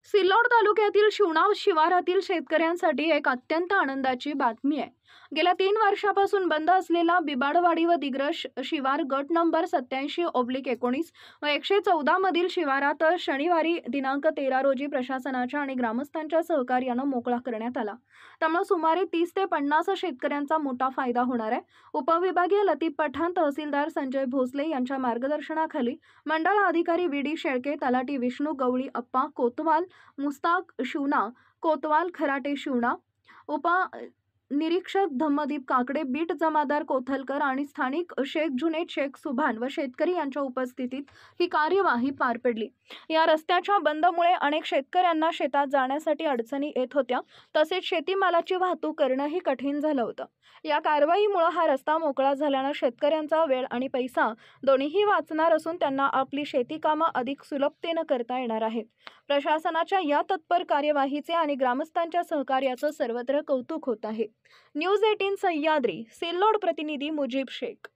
सिल्लोड तालुक्यातील शिवणा शिवारातील शेतकऱ्यांसाठी एक अत्यंत आनंदाची बातमी आहे। गेल्या 3 वर्षापासून बंद असलेला बिबाडवाडी व दिग्रस शिवार गट नंबर 87/19 व 114 मधील शिवारात शनिवारी दिनांक 13 रोजी प्रशासनाच्या आणि ग्रामस्थांच्या सहकार्याने मोकळा करण्यात आला। त्यामुळे सुमारे 30 ते 50 शेतकऱ्यांचा मोठा फायदा होणार आहे। उपविभागीय लतीफ पठाण, तहसीलदार संजय भोसले यांच्या मार्गदर्शनाखाली मंडळ अधिकारी व्ही.डी. शेळके, तलाठी विष्णू गवळी अप्पा कोतवाल, मुस्ताक शिवणा कोतवाल, खराटे शिवणा, उपा निरीक्षक धम्मदीप काकडे, बीट जमादार कोथलकर आणि स्थानिक शेख जुनेद शेख सुभान व शेतकरी यांच्या उपस्थितीत ही कार्यवाही पार पडली। या रस्त्याच्या बंदमुळे अनेक शेतकऱ्यांना शेतात जाण्यासाठी अडचणी येत होत्या, तसेच शेतीमालाची वाहतूक करणंही कठीण झालं होतं। या कारवाईमुळे हा रस्ता मोकळा झाल्याने शेतकऱ्यांचा वेळ आणि पैसा दोन्हीही वाचणार असून त्यांना आपली शेती कामं अधिक सुलभतेने करता येणार आहेत। प्रशासनाच्या या तत्पर कार्यवाहीचे आणि ग्रामस्थांच्या सहकार्याचं सर्वत्र कौतुक होत आहे। न्यूज 18 सह्याद्री, सिल्लोड प्रतिनिधी मुजीब शेख।